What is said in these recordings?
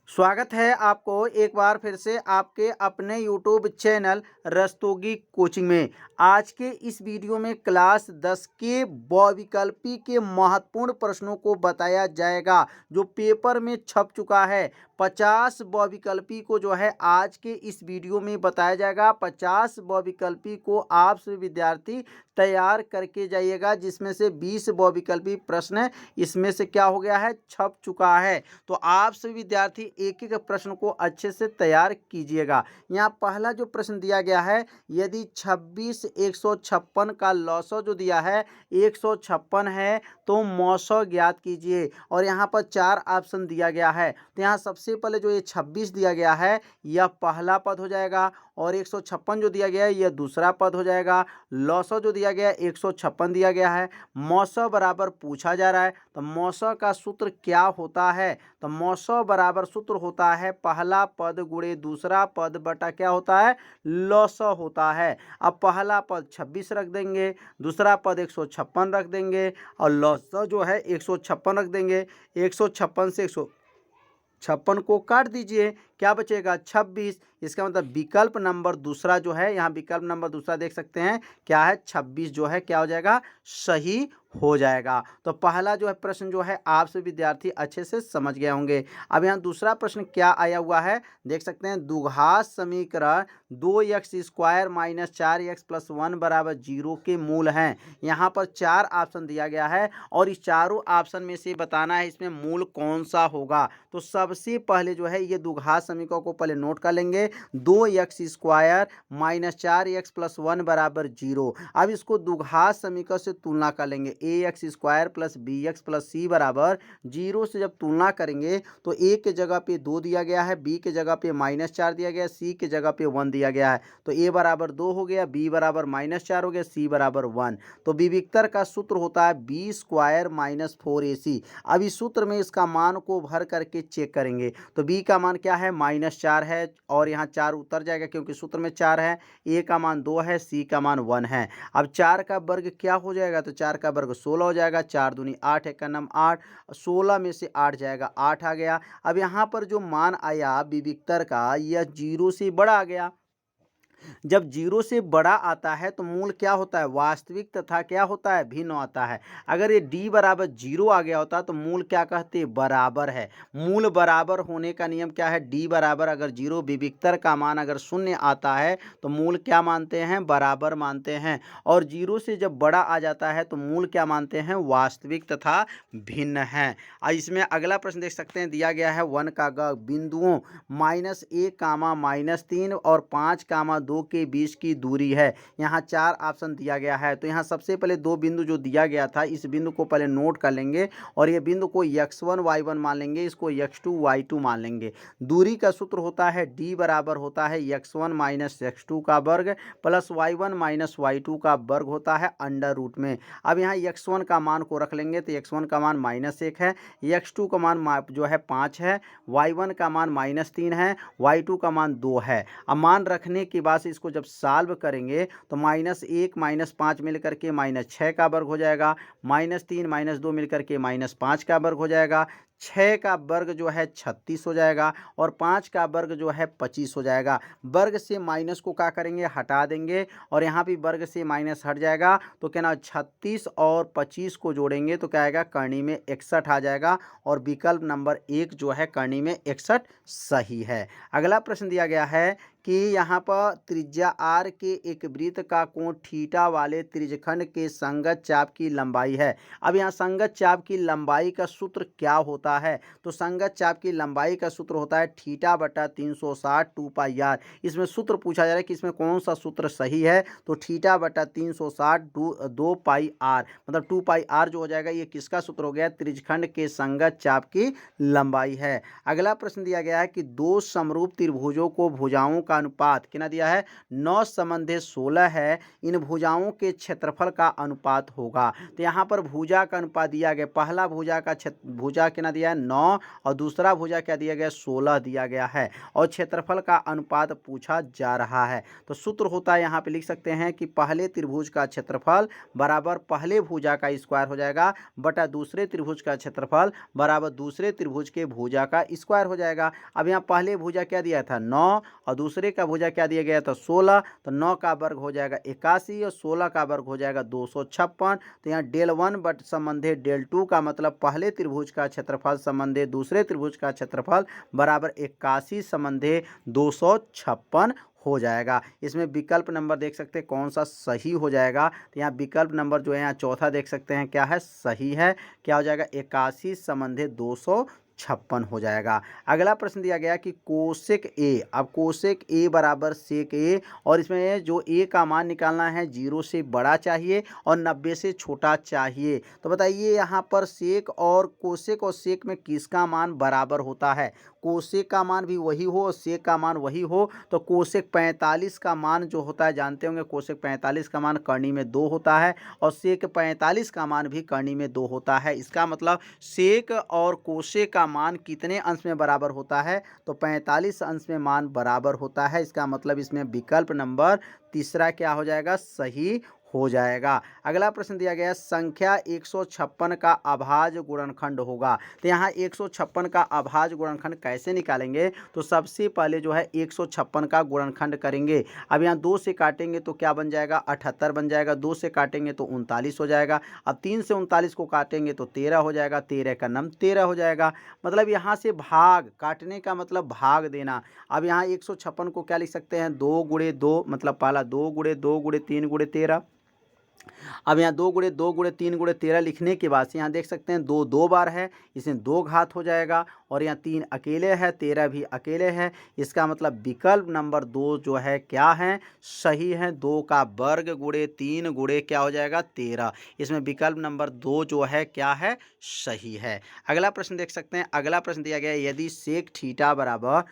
स्वागत है आपको एक बार फिर से आपके अपने YouTube चैनल रस्तोगी कोचिंग में। आज के इस वीडियो में क्लास 10 के बहुविकल्पी के महत्वपूर्ण प्रश्नों को बताया जाएगा जो पेपर में छप चुका है। 50 बहुविकल्पी को जो है आज के इस वीडियो में बताया जाएगा। 50 बहुविकल्पी को आप सभी विद्यार्थी तैयार करके जाइएगा, जिसमें से 20 बहुविकल्पी प्रश्न इसमें से क्या हो गया है, छप चुका है। तो आप सभी विद्यार्थी एक एक प्रश्न को अच्छे से तैयार कीजिएगा। यहाँ पहला जो प्रश्न दिया गया है, यदि 26 156 का लॉसो जो दिया है 156 है तो मौसौ ज्ञात कीजिए। और यहाँ पर 4 ऑप्शन दिया गया है। तो यहाँ सबसे पहले जो ये 26 दिया गया है यह पहला पद हो जाएगा, और 156 जो दिया गया है यह दूसरा पद हो जाएगा। लॉसो जो दिया गया है 156 दिया गया है। मौसौ बराबर पूछा जा रहा है, तो मौसौ का सूत्र क्या होता है? तो मौसौ बराबर सूत्र होता है पहला पद गुणे दूसरा पद बटा क्या होता है, लॉसौ होता है। अब पहला पद 26 रख देंगे, दूसरा पद 156 रख देंगे, और लॉसौ जो है 156 रख देंगे। 156 से 156 को काट दीजिए, क्या बचेगा 26। इसका मतलब विकल्प नंबर दूसरा जो है, यहाँ विकल्प नंबर दूसरा देख सकते हैं क्या है, 26 जो है क्या हो जाएगा, सही हो जाएगा। तो पहला जो है प्रश्न जो है आप सभी विद्यार्थी अच्छे से समझ गए होंगे। अब यहाँ दूसरा प्रश्न क्या आया हुआ है, देख सकते हैं। द्विघात समीकरण 2x² माइनस 4x प्लस 1 बराबर 0 के मूल हैं। यहाँ पर 4 ऑप्शन दिया गया है, और इस चारों ऑप्शन में से बताना है इसमें मूल कौन सा होगा। तो सबसे पहले जो है ये द्विघात समीकरण को पहले नोट कर लेंगे। 2x² माइनस 4x प्लस 1 बराबर 0। अब इसको द्विघात समीकरण से तुलना कर लेंगे। ax² plus bx plus c बराबर 0 से जब तुलना करेंगे तो a के जगह पे 2 दिया गया है, b के जगह पे -4 दिया गया है, c के जगह पे 1 दिया गया है। तो a बराबर 2 हो गया, b बराबर -4 हो गया, c बराबर 1। तो विविक्तर का सूत्र होता है b² माइनस 4ac। अब इस सूत्र में इसका मान को भर करके चेक करेंगे तो b का मान क्या है, -4 है, और यहाँ 4 उतर जाएगा क्योंकि सूत्र में 4 है। a का मान 2 है, c का मान 1 है। अब 4 का वर्ग क्या हो जाएगा, तो 4 का वर्ग 16 हो जाएगा। 4 दूनी 8, एक का नाम 8, 16 में से 8 जाएगा, 8 आ गया। अब यहाँ पर जो मान आया विविक्तर का यह 0 से बड़ा आ गया। जब 0 से बड़ा आता है तो मूल क्या होता है, वास्तविक तथा क्या होता है, भिन्न आता है। अगर ये d बराबर 0 आ गया होता तो मूल क्या कहते हैं, बराबर है। मूल बराबर होने का नियम क्या है, d बराबर अगर 0, विविक्तर का मान अगर 0 आता है तो मूल क्या मानते हैं, बराबर मानते हैं। और 0 से जब बड़ा आ जाता है तो मूल क्या मानते हैं, वास्तविक तथा भिन्न है। इसमें अगला प्रश्न देख सकते हैं, दिया गया है 1 का बिंदुओं -1, -3 और 5, 2 के बीच की दूरी है। यहाँ 4 ऑप्शन दिया गया है। तो यहाँ सबसे पहले 2 बिंदु जो दिया गया था इस बिंदु को पहले नोट कर लेंगे, और ये बिंदु को x1 y1 मान लेंगे, इसको x2 y2 मान लेंगे। दूरी का सूत्र होता है d बराबर होता है x1 माइनस x2 का वर्ग प्लस y1 माइनस y2 का वर्ग होता है अंडर रूट में। अब यहाँ x1 का मान को रख लेंगे तो x1 का मान -1 है, x2 का मान जो है 5 है, y1 का मान -3 है, y2 का मान 2 है। अब मान रखने के बाद से इसको जब सॉल्व करेंगे तो -1 -5 मिलकर के -6 का वर्ग हो जाएगा, -3 -2 मिलकर के -5 का वर्ग हो जाएगा, 6 का वर्ग जो है 36 हो जाएगा, और 5 का वर्ग जो है 25 हो जाएगा। वर्ग से माइनस को क्या करेंगे, हटा देंगे, और यहाँ भी वर्ग से माइनस हट जाएगा तो क्या ना 36 और 25 को जोड़ेंगे तो क्या आएगा, करनी में 61 आ जाएगा। और विकल्प नंबर 1 जो है करनी में 61 सही है। अगला प्रश्न दिया गया है कि यहाँ पर त्रिज्या r के एक वृत्त का कोण थीटा वाले त्रिज्यखंड के संगत चाप की लंबाई है। अब यहाँ संगत चाप की लंबाई का सूत्र क्या होता है, तो संगत चाप की लंबाई का सूत्र होता है थीटा बटा 360 2πr। इसमें सूत्र पूछा जा रहा है कि इसमें कौन सा सूत्र सही है, तो थीटा बटा 360 2πr, मतलब 2πr जो हो जाएगा ये किसका सूत्र हो गया, त्रिज्यखंड के संगत चाप की लंबाई है। अगला प्रश्न दिया गया है कि दो समरूप त्रिभुजों को भुजाओं का अनुपात कितना दिया है, 9 संबंधे 16 है, इन भुजाओं के क्षेत्रफल का अनुपात होगा। तो यहाँ पर भुजा का अनुपात दिया गया, पहला भुजा का भुजा कितना दिया है 9 और दूसरा भुजा क्या दिया गया 16 दिया गया है और क्षेत्रफल का अनुपात पूछा जा रहा है। तो सूत्र होता है यहाँ पे लिख सकते हैं कि पहले त्रिभुज का क्षेत्रफल बराबर पहले भुजा का स्क्वायर हो जाएगा बटा दूसरे त्रिभुज का क्षेत्रफल बराबर दूसरे त्रिभुज के भुजा का स्क्वायर हो जाएगा। अब यहाँ पहले भुजा क्या दिया था 9 और दूसरे का भुजा क्या दिया गया था 16, तो 9 का वर्ग हो जाएगा 81 और 16 का वर्ग हो जाएगा 256। तो यहाँ डेल 1 बट संबंधे डेल 2 का मतलब पहले त्रिभुज का क्षेत्रफल संबंधे दूसरे त्रिभुज का क्षेत्रफल बराबर 81 संबंधे 256 हो जाएगा। इसमें विकल्प नंबर देख सकते हैं कौन सा सही हो जाएगा। तो यहाँ विकल्प नंबर जो है यहाँ चौथा देख सकते हैं क्या है सही है, क्या हो जाएगा 81 संबंधे 256 हो जाएगा। अगला प्रश्न दिया गया कि कोसेक ए, अब कोसेक ए बराबर सेक ए और इसमें जो ए का मान निकालना है 0 से बड़ा चाहिए और 90 से छोटा चाहिए। तो बताइए यहाँ पर सेक और सेक में किसका मान बराबर होता है। कोसेक का मान भी वही हो और सेक का मान वही हो, तो कोसेक 45 का मान जो होता है जानते होंगे, कोसेक 45 का मान करनी में 2 होता है और सेक 45 का मान भी करनी में 2 होता है। इसका मतलब सेक और कोसेक का मान कितने अंश में बराबर होता है, तो 45 अंश में मान बराबर होता है। इसका मतलब इसमें विकल्प नंबर तीसरा क्या हो जाएगा सही हो जाएगा। अगला प्रश्न दिया गया संख्या 156 का अभाज्य गुणनखंड होगा। तो यहाँ 156 का अभाज्य गुणनखंड कैसे निकालेंगे, तो सबसे पहले जो है 156 का गुणनखंड करेंगे। अब यहाँ 2 से काटेंगे तो क्या बन जाएगा 78 बन जाएगा, 2 से काटेंगे तो 39 हो जाएगा, अब 3 से 39 को काटेंगे तो 13 हो जाएगा, 13 का नम 13 हो जाएगा। मतलब यहाँ से भाग काटने का मतलब भाग देना। अब यहाँ 156 को क्या लिख सकते हैं 2 गुणे 2, मतलब पहला 2 गुणे 2 गुणे 3 गुणे 13। अब यहाँ 2 गुणे 2 गुणे 3 गुणे 13 लिखने के बाद से यहाँ देख सकते हैं 2 2 बार है, इसमें 2 घात हो जाएगा और यहाँ 3 अकेले है 13 भी अकेले है। इसका मतलब विकल्प नंबर 2 जो है क्या है सही है। 2 का वर्ग गुणे 3 गुणे क्या हो जाएगा 13। इसमें विकल्प नंबर 2 जो है क्या है सही है। अगला प्रश्न देख सकते हैं। अगला प्रश्न दिया गया यदि सेक थीटा बराबर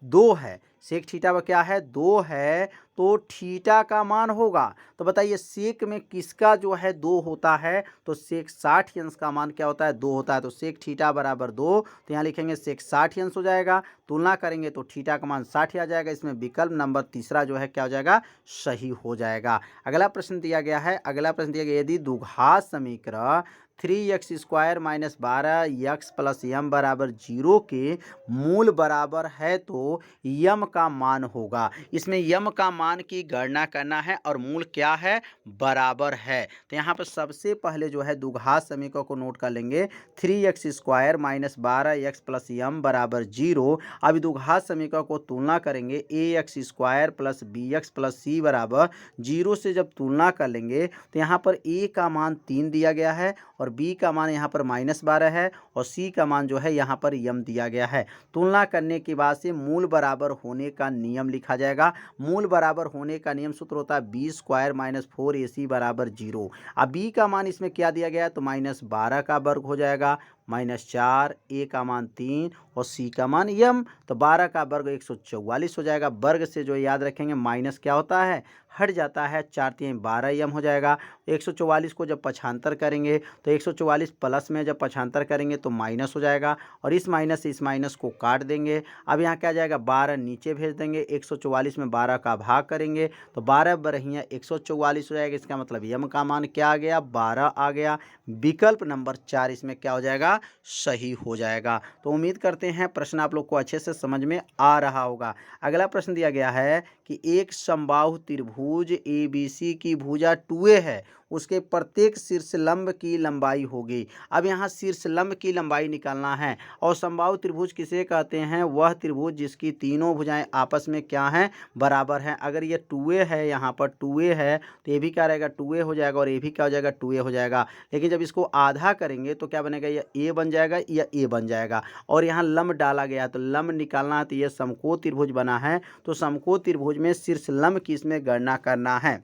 2 है, सेक थीटा पर क्या है 2 है, तो थीटा का मान होगा। तो बताइए सेक में किसका जो है 2 होता है, तो सेक 60 अंश का मान क्या होता है 2 होता है। तो सेक थीटा बराबर 2, तो यहाँ लिखेंगे सेक 60 अंश हो जाएगा। तुलना करेंगे तो थीटा का मान 60 आ जाएगा। इसमें विकल्प नंबर तीसरा जो है क्या हो जाएगा सही हो जाएगा। अगला प्रश्न दिया गया है। अगला प्रश्न दिया गया यदि द्विघात समीकरण 3x² - 12x + m बराबर 0 के मूल बराबर है तो यम का मान होगा। इसमें यम का मान की गणना करना है और मूल क्या है बराबर है। तो यहाँ पर सबसे पहले जो है द्विघात समीकरण को नोट कर लेंगे 3x² - 12x + m बराबर 0। अब द्विघात समीकरण को तुलना करेंगे ax² + bx + c बराबर 0 से जब तुलना कर लेंगे तो यहाँ पर a का मान 3 दिया गया है और b का मान यहाँ पर -12 है और c का मान जो है यहाँ पर यम दिया गया है। तुलना करने के बाद से मूल बराबर होने का नियम लिखा जाएगा। मूल बराबर होने का नियम सूत्र होता है b² - 4ac बराबर 0। अब b का मान इसमें क्या दिया गया है तो -12 का वर्ग हो जाएगा, -4, a का मान 3 और c का मान यम। तो 12 का वर्ग 144 हो जाएगा। वर्ग से जो याद रखेंगे माइनस क्या होता है हट जाता है, 4 3 12 यम हो जाएगा। 144 को जब पक्षांतर करेंगे तो 144 प्लस में जब पक्षांतर करेंगे तो माइनस हो जाएगा और इस माइनस से इस माइनस को काट देंगे। अब यहाँ क्या जाएगा 12 नीचे भेज देंगे, 144 में 12 का भाग करेंगे तो 12 बरहियाँ 144 हो जाएगा। इसका मतलब यम का मान क्या आ गया 12 आ गया। विकल्प नंबर 4 इसमें क्या हो जाएगा सही हो जाएगा। तो उम्मीद करते हैं प्रश्न आप लोग को अच्छे से समझ में आ रहा होगा। अगला प्रश्न दिया गया है कि एक समबाहु त्रिभुज ABC की भुजा 2a है, उसके प्रत्येक शीर्ष लंब की लंबाई होगी। अब यहाँ शीर्ष लंब की लंबाई निकालना है और समबाहु त्रिभुज किसे कहते हैं, वह त्रिभुज जिसकी तीनों भुजाएं आपस में क्या हैं बराबर हैं। अगर ये 2a है, यहाँ पर 2a है तो ये भी क्या रहेगा 2a हो जाएगा और ये भी क्या हो जाएगा 2a हो जाएगा। लेकिन जब इसको आधा करेंगे तो क्या बनेगा या a बन जाएगा या a बन जाएगा और यहाँ लंब डाला गया तो लंब निकालना है। तो ये समकोण त्रिभुज बना है तो समकोण त्रिभुज में शीर्ष लंब की इसमें गणना करना है।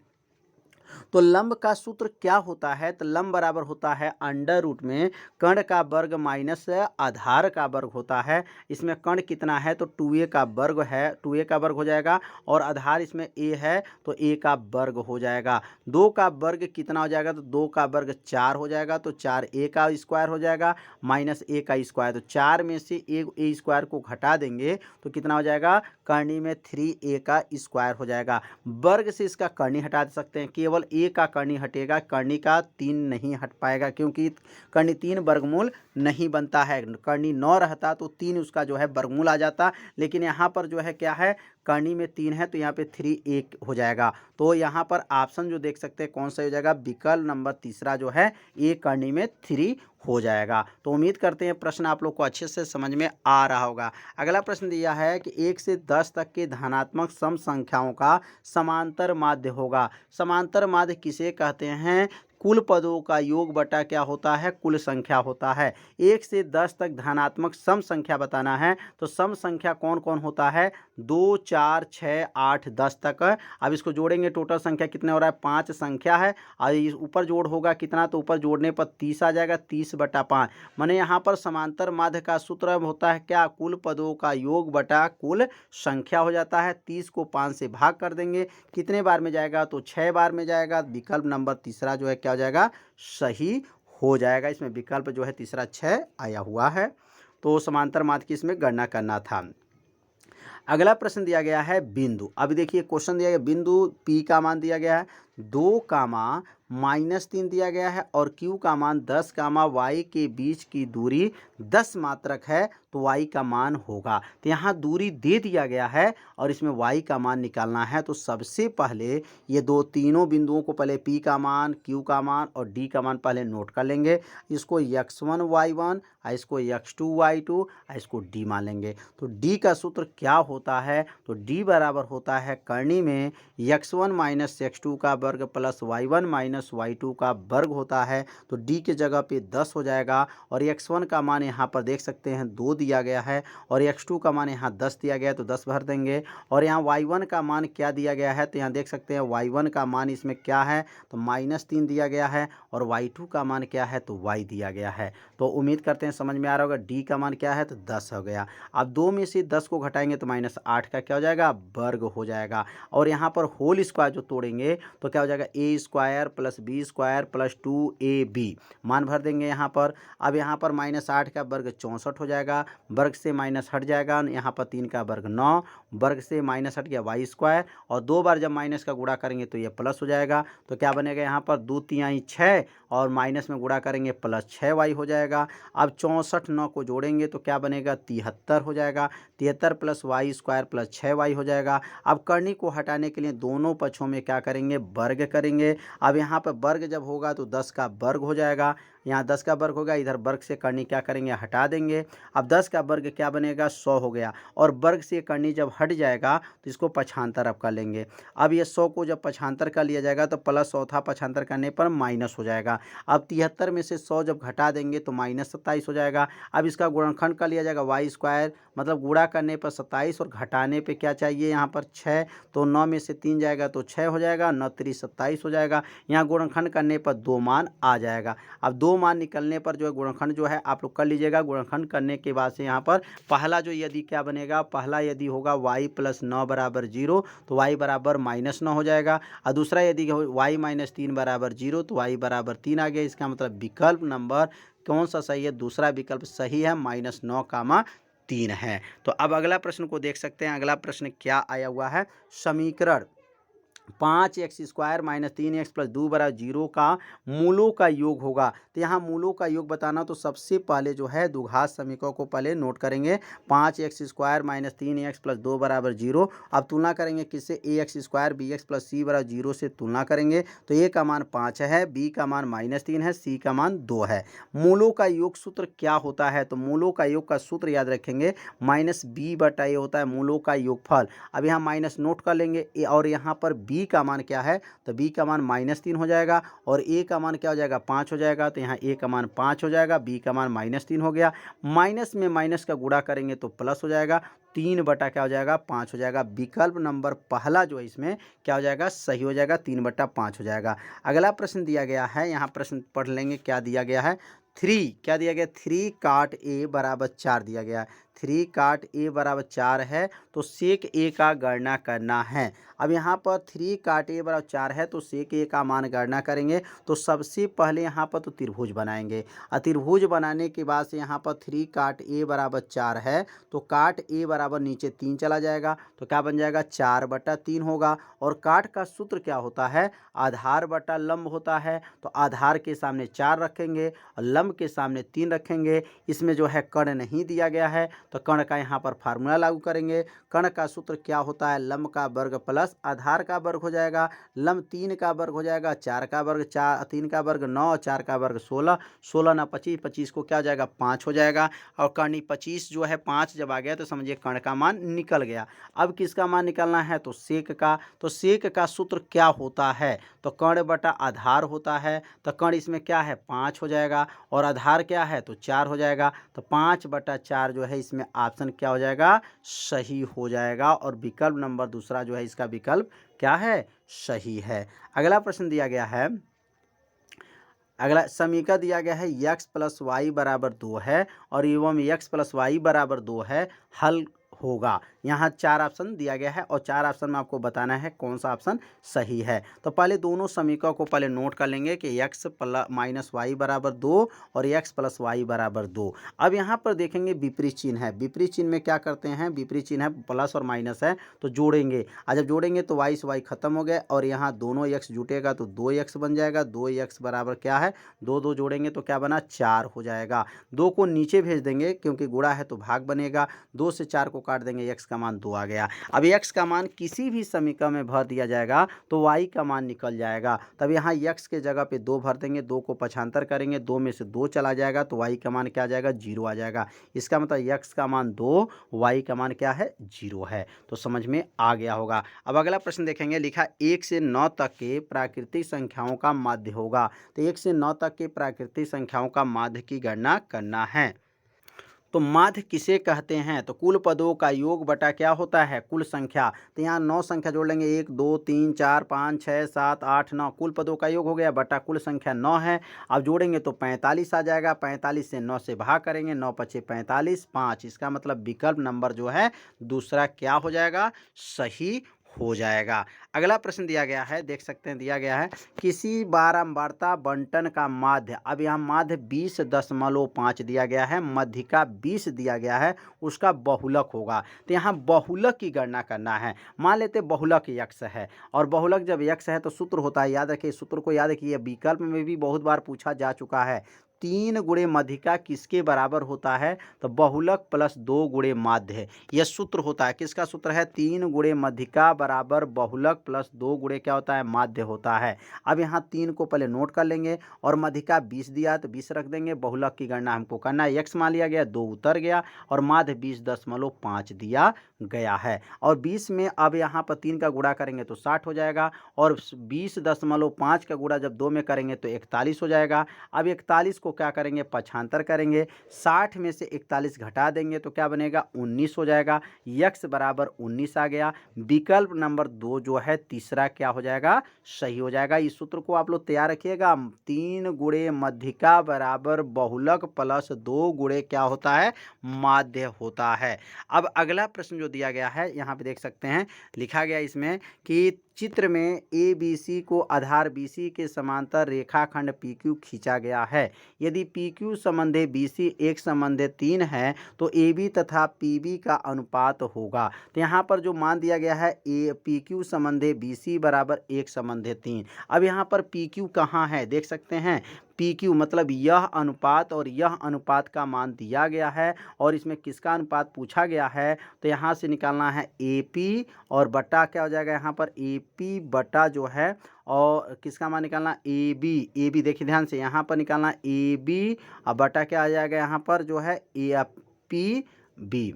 तो लंब का सूत्र क्या होता है? तो लंब बराबर होता है अंडर रूट में कर्ण का वर्ग माइनस आधार का वर्ग होता है। इसमें कर्ण कितना है? तो 2a का वर्ग है, 2a का वर्ग हो जाएगा, और आधार इसमें a है तो a का वर्ग हो जाएगा। 2 का वर्ग कितना हो जाएगा? तो 2 का वर्ग 4 हो जाएगा, तो 4a का स्क्वायर हो जाएगा माइनस a का स्क्वायर। तो 4 में से a स्क्वायर को घटा देंगे तो कितना हो जाएगा? कर्णी में 3a का स्क्वायर हो जाएगा। वर्ग से इसका कर्णी हटा सकते हैं, केवल a का कर्णी हटेगा, कर्णी का 3 नहीं हट पाएगा, क्योंकि कर्णी 3 वर्गमूल नहीं बनता है। कर्णी 9 रहता तो 3 उसका जो है वर्गमूल आ जाता, लेकिन यहाँ पर जो है क्या है, कर्णी में 3 है तो यहाँ पे 3 हो जाएगा। तो यहाँ पर ऑप्शन जो देख सकते हैं कौन सा हो जाएगा? विकल्प नंबर तीसरा जो है a कर्णी में 3 हो जाएगा। तो उम्मीद करते हैं प्रश्न आप लोग को अच्छे से समझ में आ रहा होगा। अगला प्रश्न दिया है कि 1 से 10 तक के धनात्मक सम संख्याओं का समांतर माध्य होगा। समांतर माध्य किसे कहते हैं? कुल पदों का योग बटा क्या होता है? कुल संख्या होता है। 1 से 10 तक धनात्मक सम संख्या बताना है, तो सम संख्या कौन कौन होता है? 2, 4, 6, 8, 10 तक। अब इसको जोड़ेंगे, टोटल संख्या कितने हो रहा है? 5 संख्या है, और इस ऊपर जोड़ होगा कितना? तो ऊपर जोड़ने पर 30 आ जाएगा, 30/5। माने यहाँ पर समांतर माध्य का सूत्र होता है क्या? कुल पदों का योग बटा कुल संख्या हो जाता है। 30 को 5 से भाग कर देंगे, कितने बार में जाएगा? तो 6 बार में जाएगा। विकल्प नंबर तीसरा जो है क्या हो जाएगा? सही हो जाएगा। इसमें विकल्प जो है तीसरा 6 आया हुआ है। तो समांतर माध्य की इसमें गणना करना था। अगला प्रश्न दिया गया है बिंदु। अभी देखिए क्वेश्चन दिया गया, बिंदु P का मान दिया गया है 2 कामा -3 दिया गया है, और Q का मान 10 कामा y के बीच की दूरी 10 मात्रक है, तो y का मान होगा। तो यहाँ दूरी दे दिया गया है और इसमें y का मान निकालना है। तो सबसे पहले ये तीनों बिंदुओं को पहले P का मान, Q का मान और D का मान पहले नोट कर लेंगे। इसको x1 y1, इसको x2 y2, इसको D मान लेंगे। तो D का सूत्र क्या होता है? तो D बराबर होता है कर्णी में x1 माइनस x2 का वर्ग प्लस y1 माइनस y2 का वर्ग होता है। तो D के जगह पे 10 हो जाएगा, और x1 का मान यहाँ पर देख सकते हैं 2 दिया गया है, और x2 का मान यहाँ 10 दिया गया है तो 10 भर देंगे। और यहाँ y1 का मान क्या दिया गया है? तो यहाँ देख सकते हैं y1 का मान इसमें क्या है? तो -3 दिया गया है, और y2 का मान क्या है? तो y दिया गया है। तो उम्मीद करते हैं समझ में आ रहा होगा। D का मान क्या है? तो 10 हो गया। अब 2 में से 10 को घटाएंगे तो -8 का क्या हो जाएगा? वर्ग हो जाएगा। और यहाँ पर होल स्क्वायर जो तोड़ेंगे तो क्या हो जाएगा? a square plus b square plus 2ab, मान भर देंगे यहाँ पर। अब यहाँ पर -8 का वर्ग 64 हो जाएगा, वर्ग से माइनस हट जाएगा, यहाँ पर 3 का वर्ग 9, वर्ग से माइनस हट गया y स्क्वायर, और 2 बार जब माइनस का गुणा करेंगे तो ये प्लस हो जाएगा। तो क्या बनेगा? यहाँ पर 2 तिहाई 6, और माइनस में गुणा करेंगे प्लस 6y हो जाएगा। अब 64 9 को जोड़ेंगे तो क्या बनेगा? 73 हो जाएगा। 73 plus y square plus 6y हो जाएगा। अब कर्णी को हटाने के लिए दोनों पक्षों में क्या करेंगे? वर्ग करेंगे। अब यहाँ पर वर्ग जब होगा तो 10 का वर्ग हो जाएगा, यहाँ 10 का वर्ग होगा, इधर वर्ग से कर्णी क्या करेंगे? हटा देंगे। अब 10 का वर्ग क्या बनेगा? 100 हो गया, और वर्ग से कर्णी जब हट जाएगा तो इसको पक्षांतर अब कर लेंगे। अब ये 100 को जब पक्षांतर कर लिया जाएगा तो प्लस 100 था, पक्षांतर करने पर माइनस हो जाएगा। अब 73 में से 100 जब घटा देंगे तो -27 हो जाएगा। अब इसका गुणनखंड कर लिया जाएगा, y स्क्वायर मतलब गुणा करने पर 27 और घटाने पे क्या चाहिए? यहाँ पर 6, तो 9 में से 3 जाएगा तो 6 हो जाएगा, 9 3 27 हो जाएगा। यहाँ गुणनखंड करने पर 2 मान आ जाएगा। अब 2 मान निकलने पर जो है गुणनखंड जो है आप लोग कर लीजिएगा। गुणनखंड करने के बाद से यहाँ पर पहला जो यदि क्या बनेगा? पहला यदि होगा y प्लस 9 बराबर 0, तो y बराबर -9 हो जाएगा। और दूसरा यदि y माइनस 3 बराबर 0, तो y बराबर 3 आ गया। इसका मतलब विकल्प नंबर कौन सा सही है? दूसरा विकल्प सही है, -9, 3 है। तो अब अगला प्रश्न को देख सकते हैं। अगला प्रश्न क्या आया हुआ है? समीकरण 5x square minus 3x plus 2 बराबर 0 का मूलों का योग होगा। तो यहाँ मूलों का योग बताना, तो सबसे पहले जो है द्विघात समीकरण को पहले नोट करेंगे। 5x square minus 3x plus 2 बराबर 0। अब तुलना करेंगे किससे? ax square bx plus c बराबर 0 से तुलना करेंगे। तो a का मान 5 है, b का मान -3 है, c का मान 2 है। मूलों का योग सूत्र क्या होता है? तो मूलों का योग का सूत्र याद रखेंगे, -b/a होता है मूलों का योगफल। अब यहाँ माइनस नोट कर लेंगे, और यहाँ पर बी का मान क्या है, तो बी का मान -3 हो जाएगा और ए का मान क्या हो जाएगा, 5 हो जाएगा। तो यहाँ ए का मान 5 हो जाएगा, बी का मान -3 हो गया। माइनस में माइनस का गुणा करेंगे तो प्लस हो जाएगा, 3 बटा क्या हो जाएगा, 5 हो जाएगा। विकल्प नंबर पहला जो है इसमें क्या हो जाएगा, सही हो जाएगा, 3 बटा 5 हो जाएगा। अगला प्रश्न दिया गया है, यहाँ प्रश्न पढ़ लेंगे क्या दिया गया है। 3 क्या दिया गया, 3 काट ए बराबर 4 दिया गया है। 3 काट ए बराबर 4 है तो सेक ए का गणना करना है। अब यहाँ पर 3 काट ए बराबर 4 है तो सेक ए का मान गणना करेंगे। तो सबसे पहले यहाँ पर तो त्रिभुज बनाएंगे और त्रिभुज बनाने के बाद से यहाँ पर 3 काट ए बराबर 4 है तो काट ए बराबर नीचे 3 चला जाएगा तो क्या बन जाएगा, 4 बटा 3 होगा। और काट का सूत्र क्या होता है, आधार बटा लंब होता है। तो आधार के सामने 4 रखेंगे और लंब के सामने 3 रखेंगे। इसमें जो है कर्ण नहीं दिया गया है तो कर्ण का यहाँ पर फार्मूला लागू करेंगे। कर्ण का सूत्र क्या होता है, लंब का वर्ग प्लस आधार का वर्ग हो जाएगा। लंब 3 का वर्ग हो जाएगा, 4 का वर्ग 4, 3 का वर्ग 9, 4 का वर्ग 16, 16 ना 25, 25 को क्या हो जाएगा, 5 हो जाएगा। और कर्ण 25 जो है 5 जब आ गया तो समझिए कर्ण का मान निकल गया। अब किसका मान निकलना है, तो सेक का। तो सेक का सूत्र क्या होता है, तो कर्ण बटा आधार होता है। तो कर्ण इसमें क्या है, 5 हो जाएगा और आधार क्या है, तो 4 हो जाएगा। तो 5 बटा 4 जो है इसमें ऑप्शन क्या हो जाएगा, सही हो जाएगा। और विकल्प नंबर दूसरा जो है इसका विकल्प क्या है, सही है। अगला प्रश्न दिया गया है, अगला समीकरण दिया गया है x प्लस वाई बराबर 2 है और एवं x प्लस वाई बराबर 2 है, हल होगा। यहाँ 4 ऑप्शन दिया गया है और 4 ऑप्शन में आपको बताना है कौन सा ऑप्शन सही है। तो पहले दोनों समीकरण को पहले नोट कर लेंगे कि x माइनस वाई बराबर 2 और x प्लस वाई बराबर 2। अब यहाँ पर देखेंगे विपरीत चिन्ह है। विपरीत चिन्ह में क्या करते हैं, विपरीत चिन्ह है प्लस और माइनस है तो जोड़ेंगे। और जब जोड़ेंगे तो y से y खत्म हो गया और यहाँ दोनों x जुटेगा तो 2x बन जाएगा। 2x बराबर क्या है, 2 जोड़ेंगे तो क्या बना, 4 हो जाएगा। 2 को नीचे भेज देंगे क्योंकि गुणा है तो भाग बनेगा। 2 से 4 को काट देंगे, x का मान 2 आ गया। अब x का मान किसी भी समीकरण में भर दिया जाएगा तो y का मान निकल जाएगा। तब यहाँ x के जगह पे 2 भर देंगे, 2 को पक्षांतर करेंगे, 2 में से 2 चला जाएगा तो y का मान क्या आ जाएगा, 0 आ जाएगा। इसका मतलब x का मान 2, y का मान क्या है, 0 है। तो समझ में आ गया होगा। अब अगला प्रश्न देखेंगे, लिखा 1 से 9 तक के प्राकृतिक संख्याओं का माध्य होगा। तो 1 से 9 तक के प्राकृतिक संख्याओं का माध्य की गणना करना है। तो माध्य किसे कहते हैं, तो कुल पदों का योग बटा क्या होता है, कुल संख्या। तो यहाँ 9 संख्या जोड़ लेंगे, 1 2 3 4 5 6 7 8 9, कुल पदों का योग हो गया बटा कुल संख्या 9 है। अब जोड़ेंगे तो 45 आ जाएगा। 45 से 9 से भाग करेंगे, 9 पचे 45, 5। इसका मतलब विकल्प नंबर जो है दूसरा क्या हो जाएगा, सही हो जाएगा। अगला प्रश्न दिया गया है, देख सकते हैं दिया गया है, किसी बारंबारता बंटन का माध्य। अब यहाँ माध्य 20.5 दिया गया है, मध्यिका 20 दिया गया है, उसका बहुलक होगा। तो यहाँ बहुलक की गणना करना है। मान लेते बहुलक x है और बहुलक जब x है तो सूत्र होता है, याद रखिए सूत्र को, याद रखिए विकल्प में भी बहुत बार पूछा जा चुका है। 3 गुणे मध्यिका किसके बराबर होता है, तो बहुलक प्लस 2 गुणे माध्य है, यह सूत्र होता है। किसका सूत्र है, 3 गुणे मध्यिका बराबर बहुलक प्लस 2 गुणे क्या होता है, माध्य होता है। अब यहाँ 3 को पहले नोट कर लेंगे और मध्यिका 20 दिया तो 20 रख देंगे। बहुलक की गणना हमको करना है, x मान लिया गया, 2 उतर गया और माध्य 20.5 दिया गया है। और 20 में अब यहाँ पर 3 का गुणा करेंगे तो 60 हो जाएगा और 20.5 का गुणा जब 2 में करेंगे तो 41 हो जाएगा। अब 41 को क्या करेंगे, पक्षांतर करेंगे, 60 में से 41 घटा देंगे तो क्या बनेगा, 19 हो जाएगा। x बराबर 19 आ गया। विकल्प नंबर 2 जो है तीसरा क्या हो जाएगा, सही हो जाएगा। इस सूत्र को आप लोग तैयार रखिएगा, 3 गुणे मध्यिका बराबर बहुलक प्लस 2 गुणे क्या होता है, माध्य होता है। अब अगला प्रश्न जो दिया गया है यहाँ पे देख सकते हैं, लिखा गया इसमें कि चित्र में ए बी सी को आधार बी सी के समांतर रेखाखंड पी क्यू खींचा गया है। यदि पी क्यू संबंधे बी सी एक संबंधे 3 है तो ए बी तथा पी बी का अनुपात होगा। तो यहाँ पर जो मान दिया गया है, ए पी क्यू संबंधे बी सी बराबर 1 संबंधे 3। अब यहाँ पर पी क्यू कहाँ है, देख सकते हैं, पी क्यू मतलब यह अनुपात और यह अनुपात का मान दिया गया है और इसमें किसका अनुपात पूछा गया है, तो यहाँ से निकालना है ए पी और बटा क्या हो जाएगा, यहाँ पर ए पी बटा जो है और किसका मान निकालना, ए बी। ए बी देखिए ध्यान से, यहाँ पर निकालना ए बी और बटा क्या आ जाएगा, यहाँ पर जो है ए पी बी।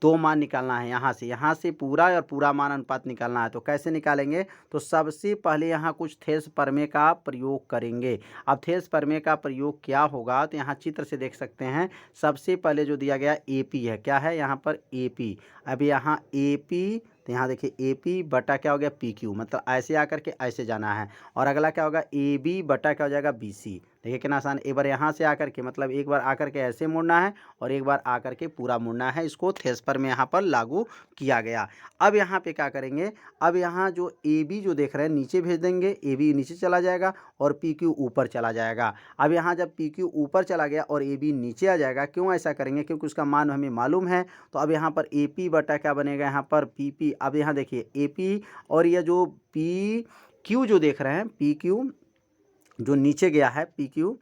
दो मान निकालना है यहाँ से पूरा और पूरा मान अनुपात निकालना है। तो कैसे निकालेंगे, तो सबसे पहले यहाँ कुछ थेल्स प्रमेय का प्रयोग करेंगे। अब थेल्स प्रमेय का प्रयोग क्या होगा, तो यहाँ चित्र से देख सकते हैं। सबसे पहले जो दिया गया AP है, क्या है यहाँ पर AP। अब यहाँ AP, तो यहाँ देखिए AP बटा क्या हो गया PQ, मतलब ऐसे आकर के ऐसे जाना है। और अगला क्या होगा AB बटा क्या हो जाएगा BC। देखिए कितना आसान, एक बार यहाँ से आकर के, मतलब एक बार आकर के ऐसे मुड़ना है और एक बार आकर के पूरा मुड़ना है। इसको थेल्स प्रमेय में यहाँ पर लागू किया गया। अब यहाँ पे क्या करेंगे, अब यहाँ जो AB जो देख रहे हैं नीचे भेज देंगे, AB नीचे चला जाएगा और PQ ऊपर चला जाएगा। अब यहाँ जब PQ ऊपर चला गया और AB नीचे आ जाएगा, क्यों ऐसा करेंगे, क्योंकि उसका मान हमें मालूम है। तो अब यहाँ पर AP बटा क्या बनेगा यहाँ पर PP। अब यहाँ देखिए AP और यह जो PQ जो देख रहे हैं, PQ जो नीचे गया है PQ।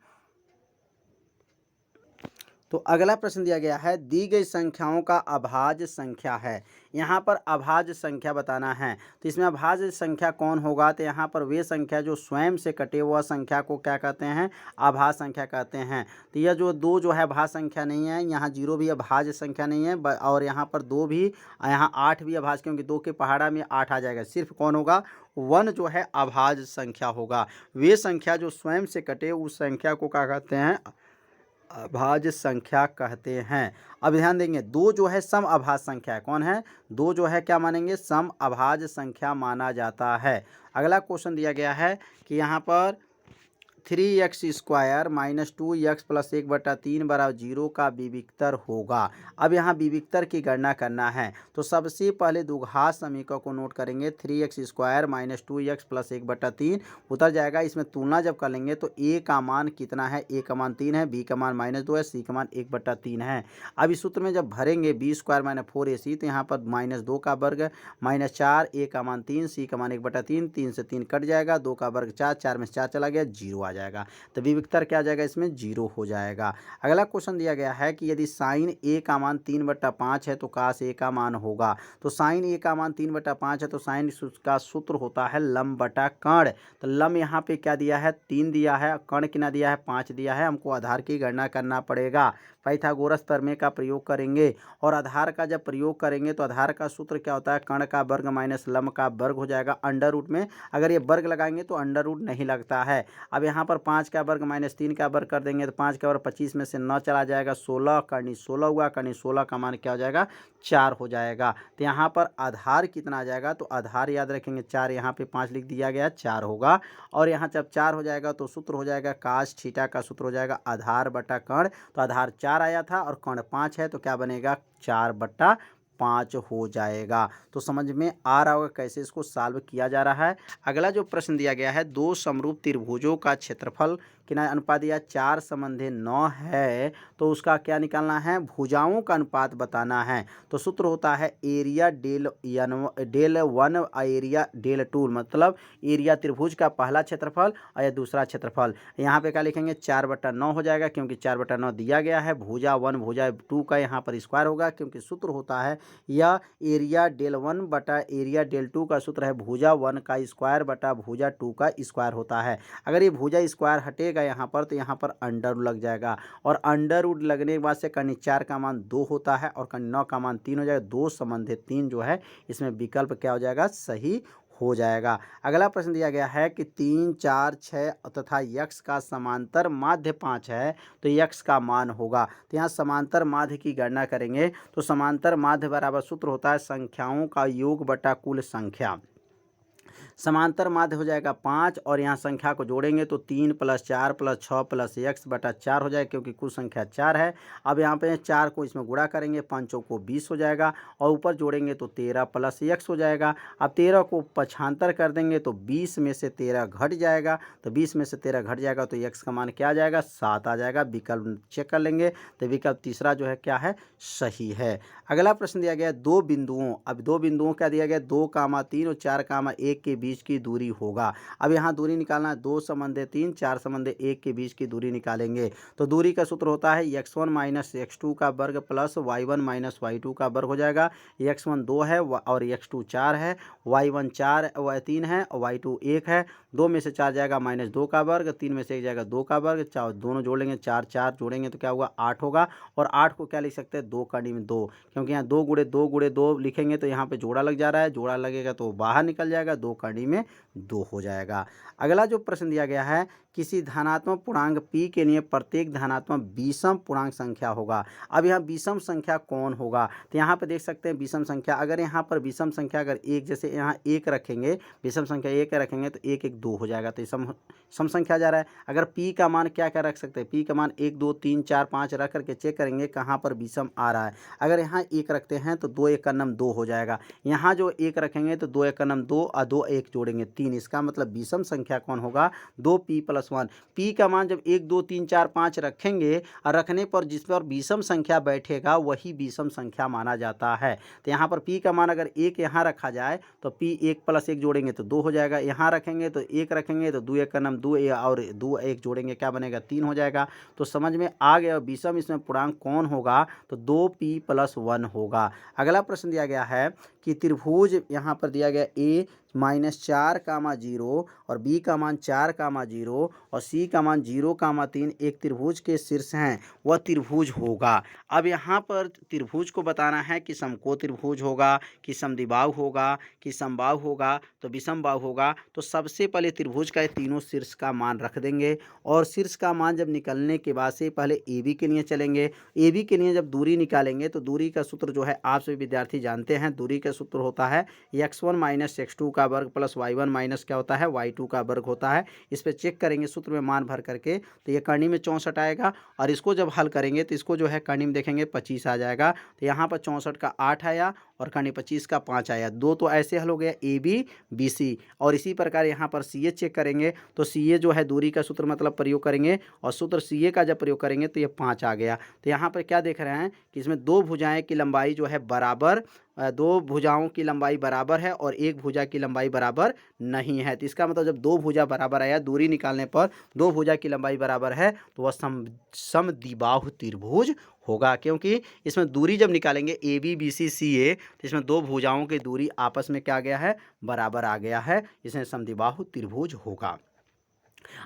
तो अगला प्रश्न दिया गया है, दी गई संख्याओं का अभाज्य संख्या है। यहाँ पर अभाज्य संख्या बताना है। तो इसमें अभाज्य संख्या कौन होगा, तो यहाँ पर वे संख्या जो स्वयं से कटे वह संख्या को क्या कहते हैं, अभाज्य संख्या कहते हैं। तो यह जो 2 जो है भाज्य संख्या नहीं है, यहाँ 0 भी अभाज्य संख्या नहीं है, और यहाँ पर 2 भी, यहाँ 8 भी अभाज्य, क्योंकि 2 के पहाड़ा में 8 आ जाएगा। सिर्फ कौन होगा, 1 जो है अभाज्य संख्या होगा। वे संख्या जो स्वयं से कटे उस संख्या को क्या कहते हैं, अभाज्य संख्या कहते हैं। अब ध्यान देंगे, 2 जो है सम अभाज्य संख्या है। कौन है, 2 जो है क्या मानेंगे, सम अभाज्य संख्या माना जाता है। अगला क्वेश्चन दिया गया है कि यहाँ पर 3x² माइनस 2x प्लस 1/3 बराबर 0 का विविक्तर होगा। अब यहाँ विविक्तर की गणना करना है। तो सबसे पहले द्विघात समीकरण को नोट करेंगे। 3x² माइनस 2x प्लस 1/3 उतर जाएगा। इसमें तुलना जब कर लेंगे तो a का मान कितना है, a का मान 3 है, b का मान -2 है, c का मान 1/3 है। अब इस सूत्र में जब भरेंगे b² माइनस 4ac, तो यहाँ पर -2 का वर्ग -4, a का मान 3, c का मान 1/3, 3 से 3 कट जाएगा, 2 का वर्ग 4, 4 में से 4 चला गया, 0 आ जाएगा। तो विविक्तर क्या आ जाएगा, इसमें 0 हो जाएगा। अगला क्वेश्चन दिया गया है कि यदि साइन a का मान 3/5 है तो कास a का मान होगा। तो साइन a का मान 3/5 है तो साइन का सूत्र होता है लंब बटा कर्ण। तो लंब यहाँ पे क्या दिया है, 3 दिया है, कर्ण कितना दिया है, 5 दिया है। हमको आधार की गणना करना पड़ेगा। पाइथागोरस प्रमेय का प्रयोग करेंगे, और आधार का जब प्रयोग करेंगे तो आधार का सूत्र क्या होता है, कर्ण का वर्ग माइनस लंब का वर्ग हो जाएगा अंडर रूट में। अगर ये वर्ग लगाएंगे तो अंडर रूट नहीं लगता है। अब यहाँ पर 5 का वर्ग माइनस 3 का वर्ग कर देंगे तो 5 का वर्ग 25 में से 9 चला जाएगा, 16 कर्णी 16 हुआ, कर्णी 16 का मान क्या हो जाएगा, 4 हो जाएगा। तो यहाँ पर आधार कितना आ जाएगा, तो आधार याद रखेंगे 4, यहाँ पे 5 लिख दिया गया, 4 होगा। और यहाँ जब 4 हो जाएगा तो सूत्र हो जाएगा काश थीटा का सूत्र हो जाएगा आधार बटा कर्ण। तो आधार 4 आया था और कर्ण 5 है, तो क्या बनेगा, 4/5 हो जाएगा। तो समझ में आ रहा होगा कैसे इसको सॉल्व किया जा रहा है। अगला जो प्रश्न दिया गया है, 2 समरूप त्रिभुजों का क्षेत्रफल कितना अनुपात दिया, 4 संबंधी 9 है, तो उसका क्या निकालना है, भुजाओं का अनुपात बताना है। तो सूत्र होता है एरिया डेल 1 एरिया डेल 2, मतलब एरिया त्रिभुज का पहला क्षेत्रफल और या दूसरा क्षेत्रफल। यहाँ पे क्या लिखेंगे, 4/9 हो जाएगा, क्योंकि 4/9 दिया गया है। भुजा 1 भुजा 2 का यहाँ पर स्क्वायर होगा, क्योंकि सूत्र होता है या एरिया डेल 1 बटा एरिया डेल 2 का सूत्र है भुजा 1 का स्क्वायर बटा भुजा 2 का स्क्वायर होता है। अगर ये भुजा स्क्वायर हटेगा यहाँ पर तो यहाँ पर अंडर रूट लग जाएगा, और अंडर रूट लगने के बाद से कर्णी 4 का मान 2 होता है और कर्णी 9 का मान 3 हो जाएगा। 2 संबंधित 3 जो है इसमें विकल्प क्या हो जाएगा, सही हो जाएगा। अगला प्रश्न दिया गया है कि 3, 4, 6 तथा यक्स का समांतर माध्य 5 है, तो यक्स का मान होगा। तो यहाँ समांतर माध्य की गणना करेंगे। तो समांतर माध्य बराबर सूत्र होता है संख्याओं का योग बटा कुल संख्या। समांतर माध्य हो जाएगा 5, और यहाँ संख्या को जोड़ेंगे तो 3 + 4 + 6 + x बटा 4 हो जाएगा, क्योंकि कुल संख्या 4 है। अब यहाँ पे 4 को इसमें गुणा करेंगे, 5 को 20 हो जाएगा, और ऊपर जोड़ेंगे तो 13 + x हो जाएगा। अब 13 को पक्षांतर कर देंगे तो 20 में से 13 घट जाएगा, तो 20 में से 13 घट जाएगा तो x का मान क्या आ जाएगा, 7 आ जाएगा। विकल्प चेक कर लेंगे तो विकल्प तीसरा जो है क्या है, सही है। अगला प्रश्न दिया गया 2 बिंदुओं। अब 2 बिंदुओं क्या दिया गया, 2, 3 और 4, 1 के बीच की दूरी होगा। अब यहाँ दूरी निकालना है, 2 संबंधे 3, 4 संबंधे 1 के बीच की दूरी निकालेंगे। तो दूरी का सूत्र होता है x1 माइनस x2 का वर्ग प्लस y1 माइनस y2 का वर्ग हो जाएगा। x1 2 है और x2 4 है, y1 4 3 है और y2 1 है। 2 में से 4 जाएगा माइनस 2 का वर्ग, 3 में से 1 जाएगा 2 का वर्ग, दोनों जोड़ लेंगे 4 4 जोड़ेंगे तो क्या होगा 8 होगा। और 8 को क्या लिख सकते हैं 2 कड़ी में 2, क्योंकि यहाँ 2 गुणे 2 गुणे 2 लिखेंगे तो यहाँ पे जोड़ा लग जा रहा है, जोड़ा लगेगा तो बाहर निकल जाएगा, 2 कड़ी में 2 हो जाएगा। अगला जो प्रश्न दिया गया है, किसी धनात्मक पूर्णांक p के लिए प्रत्येक धनात्मक विषम पूर्णांक संख्या होगा। अब यहाँ विषम संख्या कौन होगा, तो यहाँ पे देख सकते हैं विषम संख्या, अगर यहाँ पर विषम संख्या अगर एक, जैसे यहाँ 1 रखेंगे, विषम संख्या 1 रखेंगे तो 1 1 2 हो जाएगा, तो सम संख्या जा रहा है। अगर p का मान क्या क्या रख सकते हैं, p का मान 1 2 3 4 5 रख करके चेक करेंगे कहाँ पर विषम आ रहा है। अगर यहाँ 1 रखते हैं तो 2 1 का नम 2 हो जाएगा, यहाँ जो 1 रखेंगे तो 2 1 का नम 2 और 2 1 जोड़ेंगे 3, इसका मतलब विषम संख्या कौन होगा 2p + 1। p का मान जब 1 2 3 4 5 रखेंगे और रखने पर जिस पर विषम संख्या बैठेगा वही विषम संख्या माना जाता है। तो यहाँ पर p का मान अगर 1 यहाँ रखा जाए तो p 1 + 1 जोड़ेंगे तो 2 हो जाएगा, यहाँ रखेंगे तो 1 रखेंगे तो 2 1 का नम 2 और 2 1 जोड़ेंगे क्या बनेगा 3 हो जाएगा। तो समझ में आ गया विषम इसमें पूर्णांक कौन होगा, तो 2p + 1 होगा। अगला प्रश्न दिया गया है कि त्रिभुज यहाँ पर दिया गया a -4, 0 और b का मान 4, 0 और c का मान 0, 3 एक त्रिभुज के शीर्ष हैं, वह त्रिभुज होगा। अब यहाँ पर त्रिभुज को बताना है कि समकोण त्रिभुज होगा, कि समद्विबाहु होगा, कि समबाहु होगा, तो विषमबाहु होगा। तो सबसे पहले त्रिभुज का तीनों शीर्ष का मान रख देंगे और शीर्ष का मान जब निकलने के बाद से पहले AB के लिए चलेंगे। AB के लिए जब दूरी निकालेंगे तो दूरी का सूत्र जो है आप सभी विद्यार्थी जानते हैं, दूरी का सूत्र होता है x1 माइनस x2 का वर्ग प्लस y1 माइनस क्या होता है y2 का वर्ग होता है। इस पर चेक करेंगे सूत्र में मान भर करके तो ये करनी में 64 आएगा और इसको जब हल करेंगे तो इसको जो है करनी में देखेंगे 25 आ जाएगा। तो यहाँ पर 64 का 8 आया और करनी 25 का 5 आया, 2 तो ऐसे हल हो गया AB BC। और इसी प्रकार यहाँ पर CA चेक करेंगे तो CA जो है दूरी का सूत्र मतलब प्रयोग करेंगे और सूत्र CA का जब प्रयोग करेंगे तो ये 5 आ गया। तो यहाँ पर क्या देख रहे हैं कि इसमें दो भुजाएं की लंबाई जो है बराबर, दो भुजाओं की लंबाई बराबर है और एक भुजा की लंबाई बराबर नहीं है। तो इसका मतलब जब दो भुजा बराबर आया दूरी निकालने पर दो भुजा की लंबाई बराबर है तो वह समद्विबाहु त्रिभुज होगा, क्योंकि इसमें दूरी जब निकालेंगे AB BC CA तो इसमें दो भुजाओं की दूरी आपस में क्या गया है बराबर आ गया है, इसमें समद्विबाहु त्रिभुज होगा।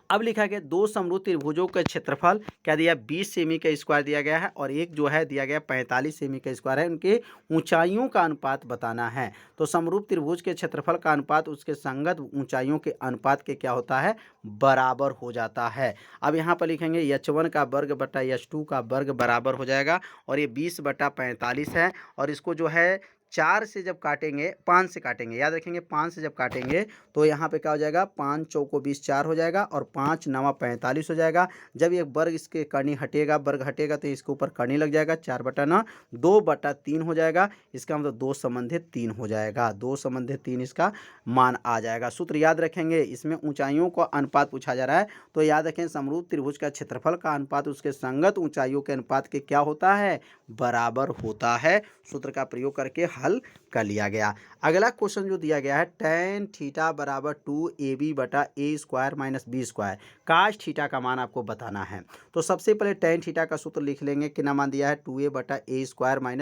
अब लिखा गया दो समरूप त्रिभुजों का क्षेत्रफल क्या दिया 20 सेमी का स्क्वायर दिया गया है और एक जो है दिया गया 45 सेमी का स्क्वायर है, उनके ऊंचाइयों का अनुपात बताना है। तो समरूप त्रिभुज के क्षेत्रफल का अनुपात उसके संगत ऊंचाइयों के अनुपात के क्या होता है बराबर हो जाता है। अब यहाँ पर लिखेंगे h1 का वर्ग बटा h2 का वर्ग बराबर हो जाएगा और ये 20/45 है और इसको जो है 4 से जब काटेंगे 5 से काटेंगे, याद रखेंगे 5 से जब काटेंगे तो यहाँ पे क्या हो जाएगा 5 चौको 20 4 हो जाएगा और 5 9 45 हो जाएगा। जब ये वर्ग इसके करनी हटेगा, वर्ग हटेगा तो इसके ऊपर करनी लग जाएगा 4/9 2/3 हो जाएगा, इसका मतलब 2 संबंधित 3 हो जाएगा, 2 संबंधित 3 इसका मान आ जाएगा। सूत्र याद रखेंगे, इसमें ऊंचाइयों का अनुपात पूछा जा रहा है तो याद रखें समरूप त्रिभुज का क्षेत्रफल का अनुपात उसके संगत ऊंचाइयों के अनुपात के क्या होता है बराबर होता है। सूत्र का प्रयोग करके हल कर लिया गया। अगला क्वेश्चन जो दिया गया है tan थीटा बराबर 2ab/a² - b², काश थीटा का मान आपको बताना है। तो सबसे पहले tan थीटा का सूत्र लिख लेंगे, कितना मान दिया है 2a/a²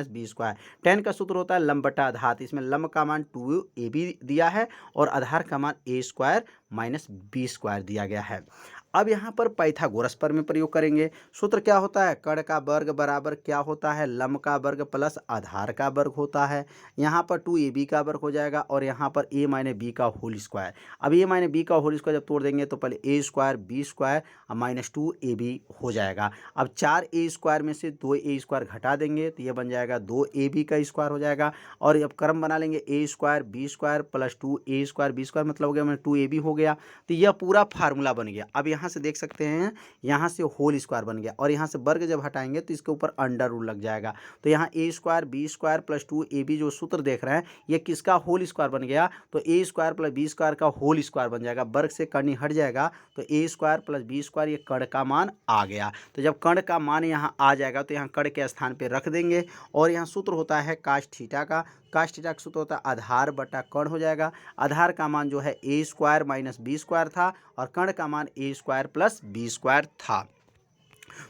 - b²। tan का सूत्र होता है लंब बटा आधार, इसमें लंब का मान 2ab दिया है और आधार का मान a² - b² दिया गया है। अब यहाँ पर पाइथागोरस पर में प्रयोग करेंगे। सूत्र क्या होता है कर्ण का वर्ग बराबर क्या होता है लंब का वर्ग प्लस आधार का वर्ग होता है। यहाँ पर 2ab का वर्ग हो जाएगा और यहाँ पर a - b का होल स्क्वायर। अब a - b का होल स्क्वायर जब तोड़ देंगे तो पहले a² b² -2ab हो जाएगा। अब 4a² में से 2a² घटा देंगे तो ये बन जाएगा 2ab का स्क्वायर हो जाएगा और अब क्रम बना लेंगे a² b² + 2a² b² मतलब हो गया 2ab हो गया। तो यह पूरा फार्मूला बन गया। अब यहाँ से देख सकते हैं, यहाँ से होल स्क्वायर बन गया और यहाँ से वर्ग जब हटाएंगे तो इसके ऊपर अंडर रूट लग जाएगा। तो यहाँ A square B square plus 2ab जो सूत्र देख रहे हैं ये किसका होल स्क्वायर बन गया, तो ए स्क्वायर प्लस बी स्क्वायर का होल स्क्वायर बन जाएगा। वर्ग से कर्ण हट जाएगा तो ए स्क्वायर प्लस बी स्क्वायर ये कर्ण का मान आ गया। तो जब कर्ण का मान यहाँ आ जाएगा तो यहाँ कर्ण के स्थान पे रख देंगे और यहाँ सूत्र होता है काश थीटा का। काश थीटा का सूत्र होता है आधार बटा कर्ण हो जाएगा। आधार का मान जो है ए स्क्वायर माइनस बी स्क्वायर था और कर्ण का मान ए स्क्वायर प्लस बी स्क्वायर था।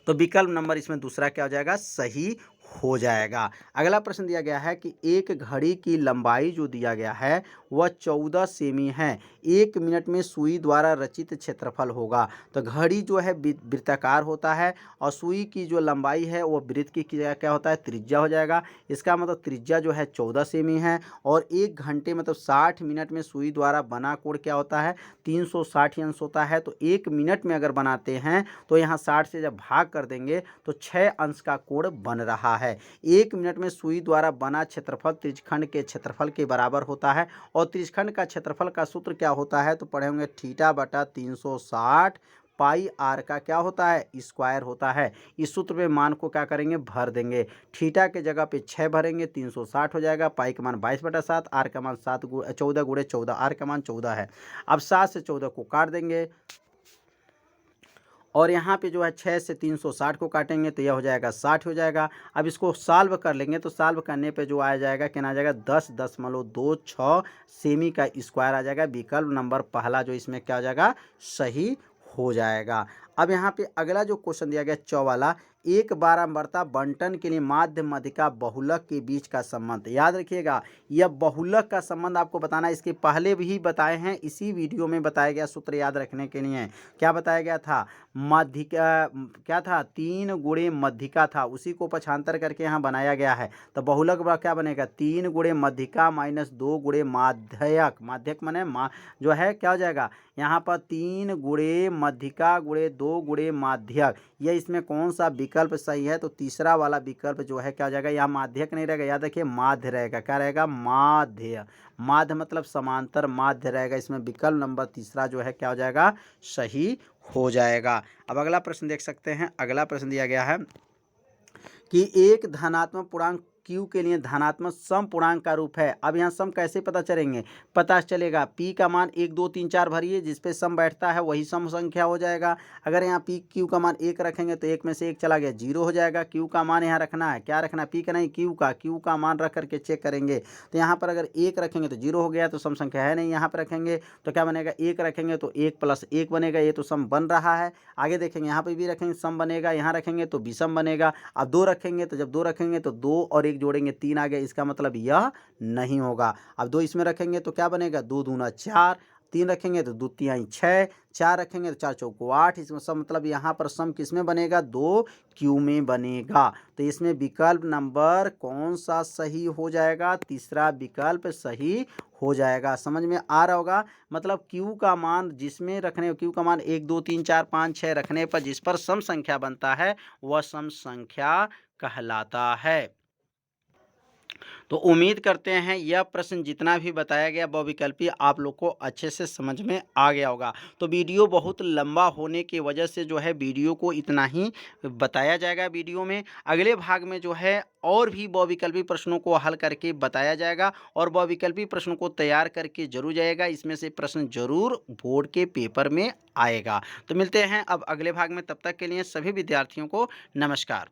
तो विकल्प नंबर इसमें दूसरा क्या हो जाएगा, सही हो जाएगा। अगला प्रश्न दिया गया है कि एक घड़ी की लंबाई जो दिया गया है वह 14 सेमी है। 1 मिनट में सुई द्वारा रचित क्षेत्रफल होगा। तो घड़ी जो है वृत्ताकार होता है और सुई की जो लंबाई है वो वृत्त की क्या होता है, त्रिज्या हो जाएगा। इसका मतलब त्रिज्या जो है 14 सेमी है और 1 घंटे मतलब 60 मिनट में सुई द्वारा बना कोण क्या होता है, 360 अंश होता है। तो 1 मिनट में अगर बनाते हैं तो यहाँ 60 से जब भाग कर देंगे तो 6 अंश का कोण बन रहा है। 1 मिनट में सुई द्वारा बना क्षेत्रफल त्रिज्यखंड के क्षेत्रफल के बराबर होता है और त्रिज्यखंड का क्षेत्रफल का सूत्र क्या होता है, तो पढ़े होंगे थीटा बटा 360 पाई आर का क्या होता है, स्क्वायर होता है। इस सूत्र में मान को क्या करेंगे, भर देंगे। थीटा के जगह पे 6 भरेंगे 360 हो जाएगा। पाई का मान 22/7, आर का मान 14 गुणे 14, आर का मान 14 है। अब 7 से 14 को काट देंगे और यहाँ पे जो है 6 से 360 को काटेंगे तो यह हो जाएगा 60 हो जाएगा। अब इसको सॉल्व कर लेंगे तो सॉल्व करने पे जो आ जाएगा क्या आ जाएगा, 10.26 सेमी का स्क्वायर आ जाएगा। विकल्प नंबर पहला जो इसमें क्या हो जाएगा, सही हो जाएगा। अब यहाँ पे अगला जो क्वेश्चन दिया गया 4 वाला, एक बारंबारता बंटन के लिए माध्य मध्यिका बहुलक के बीच का संबंध। याद रखिएगा यह बहुलक का संबंध आपको बताना है। इसके पहले भी बताए हैं, इसी वीडियो में बताया गया सूत्र याद रखने के लिए। क्या बताया गया था, मध्यिका क्या था, 3 गुणे मध्यिका था, उसी को पक्षांतर करके यहाँ बनाया गया है। तो बहुलक क्या बनेगा, 3 गुणे मध्यिका माइनस 2 गुणे माध्यक। माध्यक माने जो है क्या हो जाएगा, यहाँ पर 3 गुणे मध्यिका गुणे 2 गुणे माध्यक। यह इसमें कौन सा विकल्प सही है, तो तीसरा वाला विकल्प जो है क्या हो जाएगा, यहाँ माध्यक नहीं रहेगा, याद रखिए माध्य रहेगा। क्या रहेगा, माध्य। माध्य मतलब समांतर माध्य रहेगा। इसमें विकल्प नंबर तीसरा जो है क्या हो जाएगा, सही हो जाएगा। अब अगला प्रश्न देख सकते हैं। अगला प्रश्न दिया गया है कि एक धनात्मक पूर्णांक Q के लिए धनात्मक सम पूर्णांक का रूप है। अब यहाँ सम कैसे पता चलेगा, P का मान 1 2 3 4 भरिए, जिस पे सम बैठता है वही सम संख्या हो जाएगा। अगर यहाँ P Q का मान 1 रखेंगे तो 1 में से 1 चला गया, 0 हो जाएगा। Q का मान यहाँ रखना है, क्या रखना है, P का नहीं Q का मान रख करके चेक करेंगे। तो यहाँ पर अगर 1 रखेंगे तो 0 हो गया, तो सम संख्या है नहीं। यहाँ पर रखेंगे तो क्या बनेगा, 1 रखेंगे तो 1 + 1 बनेगा, ये तो सम बन रहा है। आगे देखेंगे यहाँ पर भी रखेंगे सम बनेगा, यहाँ रखेंगे तो विषम बनेगा। अब 2 रखेंगे तो जब 2 रखेंगे तो 2 और 1 जोड़ेंगे 3 आ गया, इसका मतलब यह नहीं होगा। अब 2 इसमें रखेंगे तो क्या बनेगा, 2 दूना 4, 3 रखेंगे तो 2 तिहाई 6, 4 रखेंगे तो 4 चौको 8। इसमें सम मतलब यहाँ पर सम किस में बनेगा, 2Q में बनेगा। तो इसमें विकल्प नंबर कौन सा सही हो जाएगा, तीसरा विकल्प सही हो जाएगा। समझ में आ रहा होगा, मतलब Q का मान जिसमें रखने, Q का मान 1 2 3 4 5 6 रखने पर जिस पर सम संख्या बनता है वह सम संख्या कहलाता है। तो उम्मीद करते हैं यह प्रश्न जितना भी बताया गया बहुविकल्पी आप लोग को अच्छे से समझ में आ गया होगा। तो वीडियो बहुत लंबा होने की वजह से जो है वीडियो को इतना ही बताया जाएगा। वीडियो में अगले भाग में जो है और भी बहुविकल्पी प्रश्नों को हल करके बताया जाएगा और बहुविकल्पी प्रश्नों को तैयार करके जरूर जाएगा। इसमें से प्रश्न जरूर बोर्ड के पेपर में आएगा। तो मिलते हैं अब अगले भाग में, तब तक के लिए सभी विद्यार्थियों को नमस्कार।